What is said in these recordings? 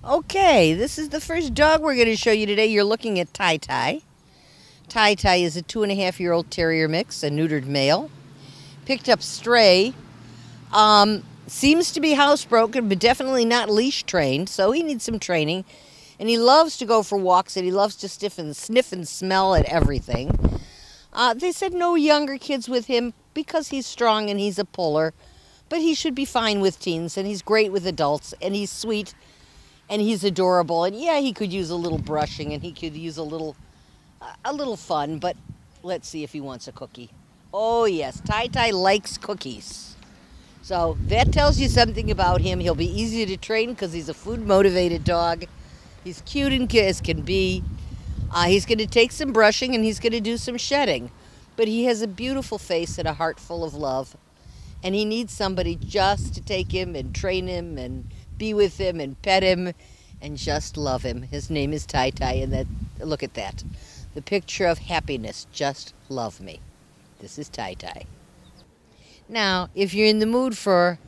Okay, this is the first dog we're going to show you today. You're looking at Tai Tai. Tai Tai is a 2.5-year-old terrier mix, a neutered male. Picked up stray. Seems to be housebroken, but definitely not leash trained, so he needs some training. And he loves to go for walks, and he loves to sniff and smell at everything. They said no younger kids with him because he's strong and he's a puller, but he should be fine with teens, and he's great with adults, and he's sweet, and he's adorable. And yeah, he could use a little brushing, and he could use a little fun, but let's see if he wants a cookie. Oh yes, Tai Tai likes cookies. So that tells you something about him. He'll be easy to train because he's a food-motivated dog. He's cute and as can be. He's going to take some brushing and he's going to do some shedding. But he has a beautiful face and a heart full of love. And he needs somebody just to take him and train him and be with him and pet him and just love him. His name is Tai Tai, and look at that. The picture of happiness, just love me. This is Tai Tai. Now, if you're in the mood for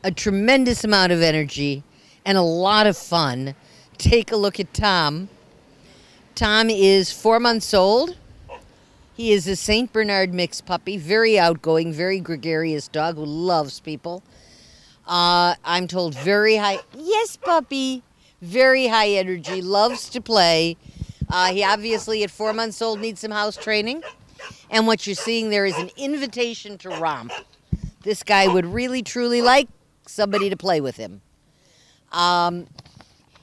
a tremendous amount of energy and a lot of fun, take a look at Tom. Tom is 4 months old. He is a St. Bernard mixed puppy, very outgoing, very gregarious dog who loves people. I'm told very high, yes, puppy, very high energy, loves to play. He obviously at 4 months old needs some house training. And what you're seeing there is an invitation to romp. This guy would really, truly like somebody to play with him.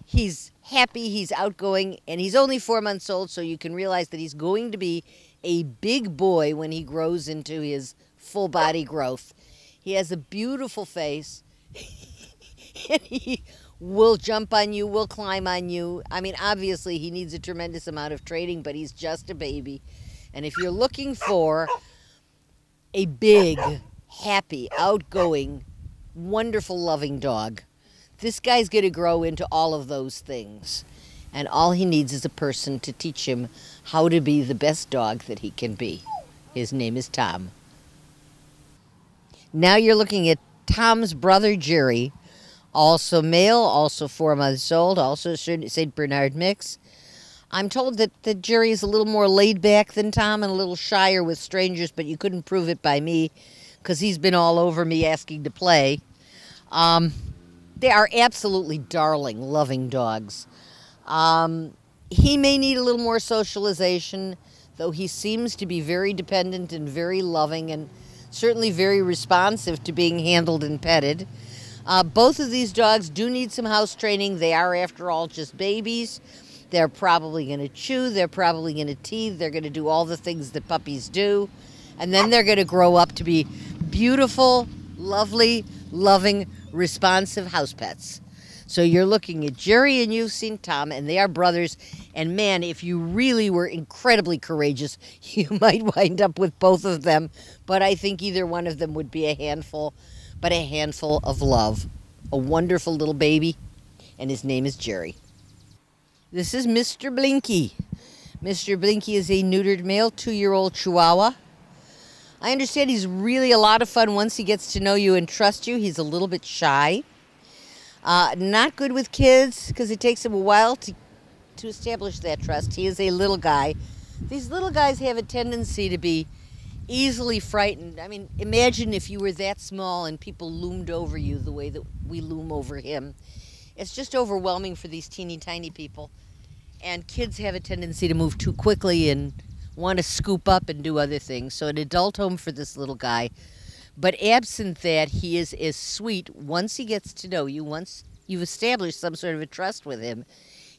He's happy, he's outgoing, and he's only 4 months old, so you can realize that he's going to be a big boy when he grows into his full body growth. He has a beautiful face, and he will jump on you, will climb on you. I mean, obviously, he needs a tremendous amount of training, but he's just a baby. And if you're looking for a big, happy, outgoing, wonderful, loving dog, this guy's going to grow into all of those things. And all he needs is a person to teach him how to be the best dog that he can be. His name is Tom. Now you're looking at Tom's brother, Jerry, also male, also 4 months old, also St. Bernard mix. I'm told that Jerry is a little more laid back than Tom and a little shyer with strangers, but you couldn't prove it by me because he's been all over me asking to play. They are absolutely darling, loving dogs. He may need a little more socialization, though he seems to be very dependent and very loving and certainly very responsive to being handled and petted. Both of these dogs do need some house training. They are, after all, just babies. They're probably going to chew. They're probably going to teeth. They're going to do all the things that puppies do. And then they're going to grow up to be beautiful, lovely, loving, responsive house pets. So you're looking at Jerry and you've seen Tom, and they are brothers. And man, if you really were incredibly courageous, you might wind up with both of them. But I think either one of them would be a handful, but a handful of love. A wonderful little baby, and his name is Jerry. This is Mr. Blinky. Mr. Blinky is a neutered male, 2-year-old Chihuahua. I understand he's really a lot of fun once he gets to know you and trust you. He's a little bit shy. Not good with kids because it takes him a while to establish that trust. He is a little guy. These little guys have a tendency to be easily frightened. I mean, imagine if you were that small and people loomed over you the way that we loom over him. It's just overwhelming for these teeny tiny people. And kids have a tendency to move too quickly and want to scoop up and do other things. So an adult home for this little guy. But absent that, he is as sweet once he gets to know you, once you've established some sort of a trust with him.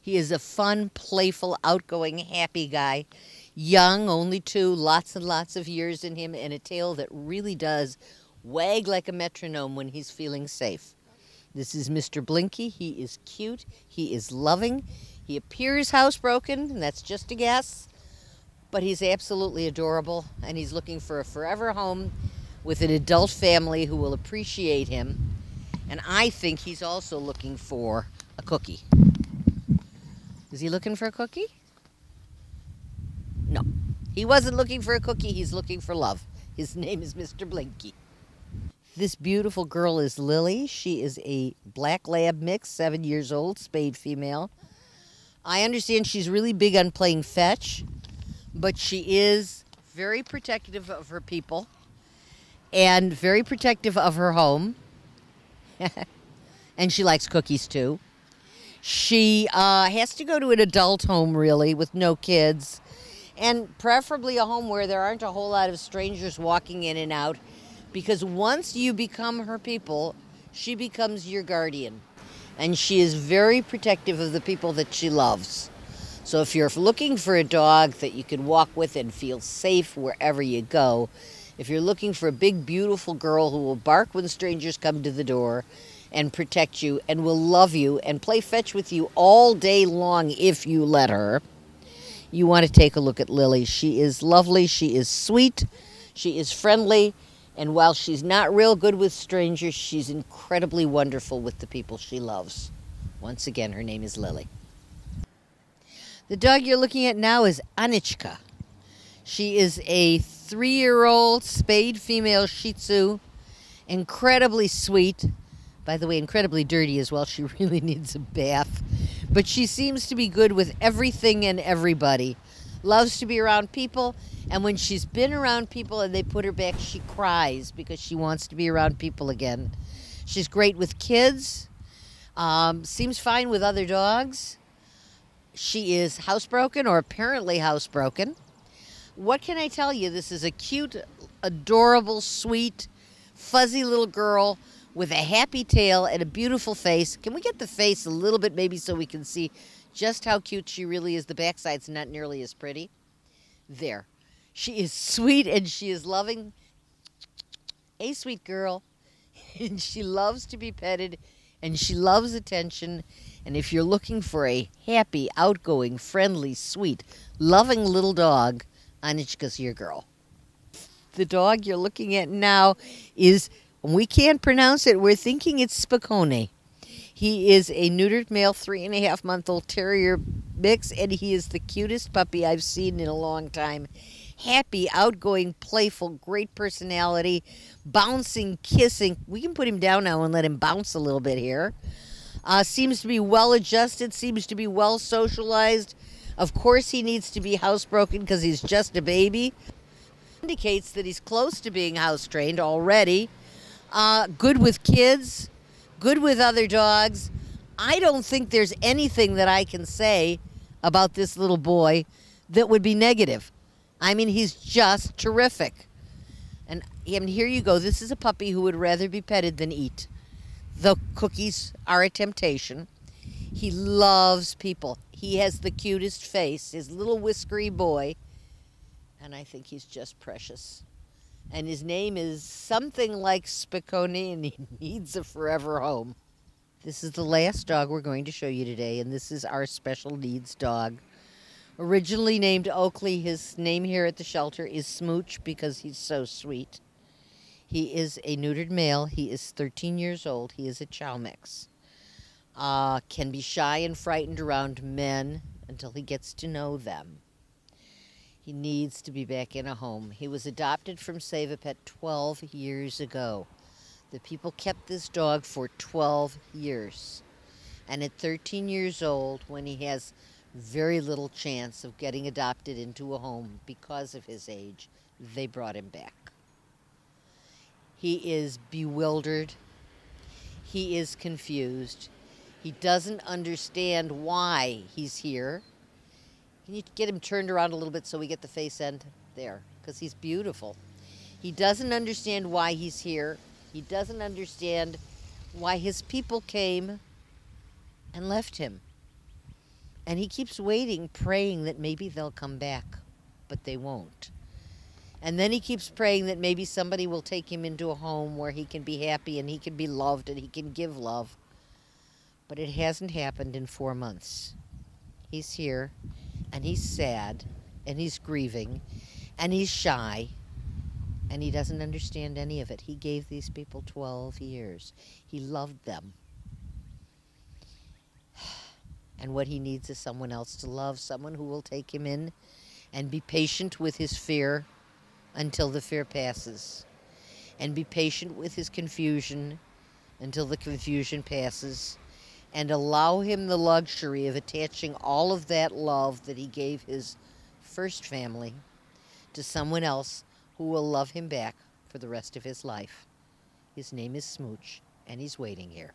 He is a fun, playful, outgoing, happy guy. Young, only 2, lots and lots of years in him, and a tail that really does wag like a metronome when he's feeling safe. This is Mr. Blinky. He is cute. He is loving. He appears housebroken, and that's just a guess. But he's absolutely adorable, and he's looking for a forever home with an adult family who will appreciate him. And I think he's also looking for a cookie. Is he looking for a cookie? No. He wasn't looking for a cookie. He's looking for love. His name is Mr. Blinky. This beautiful girl is Lily. She is a black lab mix, 7 years old, spayed female. I understand she's really big on playing fetch, but she is very protective of her people and very protective of her home. And she likes cookies too. She has to go to an adult home, really, with no kids, and preferably a home where there aren't a whole lot of strangers walking in and out, because once you become her people, she becomes your guardian. And she is very protective of the people that she loves. So if you're looking for a dog that you can walk with and feel safe wherever you go, if you're looking for a big, beautiful girl who will bark when strangers come to the door and protect you and will love you and play fetch with you all day long if you let her, you want to take a look at Lily. She is lovely. She is sweet. She is friendly. And while she's not real good with strangers, she's incredibly wonderful with the people she loves. Once again, her name is Lily. The dog you're looking at now is Annika. She is a 3-year-old spayed female Shih Tzu, incredibly sweet. By the way, incredibly dirty as well. She really needs a bath. But she seems to be good with everything and everybody. Loves to be around people. And when she's been around people and they put her back, she cries because she wants to be around people again. She's great with kids. Seems fine with other dogs. She is housebroken, or apparently housebroken. What can I tell you? This is a cute, adorable, sweet, fuzzy little girl with a happy tail and a beautiful face. Can we get the face a little bit maybe so we can see just how cute she really is? The backside's not nearly as pretty. There. She is sweet and she is loving. A sweet girl. And she loves to be petted and she loves attention. And if you're looking for a happy, outgoing, friendly, sweet, loving little dog, Anika's your girl. The dog you're looking at now is, we can't pronounce it, we're thinking it's Spicoli. He is a neutered male 3.5-month-old terrier mix, and he is the cutest puppy I've seen in a long time. Happy, outgoing, playful, great personality, bouncing, kissing. We can put him down now and let him bounce a little bit here. Seems to be well adjusted, seems to be well socialized. Of course he needs to be housebroken because he's just a baby. Indicates that he's close to being house trained already. Good with kids, good with other dogs. I don't think there's anything that I can say about this little boy that would be negative. I mean, he's just terrific. And here you go. This is a puppy who would rather be petted than eat. The cookies are a temptation. He loves people. He has the cutest face, his little whiskery boy. And I think he's just precious. And his name is something like Spicoli, and he needs a forever home. This is the last dog we're going to show you today, and this is our special needs dog. Originally named Oakley, his name here at the shelter is Smooch because he's so sweet. He is a neutered male. He is 13 years old. He is a chow mix. Can be shy and frightened around men until he gets to know them. He needs to be back in a home. He was adopted from Save a Pet 12 years ago. The people kept this dog for 12 years. And at 13 years old, when he has very little chance of getting adopted into a home because of his age, they brought him back. He is bewildered. He is confused. He doesn't understand why he's here. Can you get him turned around a little bit so we get the face end there? Because he's beautiful. He doesn't understand why he's here. He doesn't understand why his people came and left him. And he keeps waiting, praying that maybe they'll come back, but they won't. And then he keeps praying that maybe somebody will take him into a home where he can be happy and he can be loved and he can give love. But it hasn't happened in 4 months. He's here, and he's sad, and he's grieving, and he's shy, and he doesn't understand any of it. He gave these people 12 years. He loved them. And what he needs is someone else to love, someone who will take him in and be patient with his fear until the fear passes. and be patient with his confusion until the confusion passes, and allow him the luxury of attaching all of that love that he gave his first family to someone else who will love him back for the rest of his life. His name is Smooch, and he's waiting here.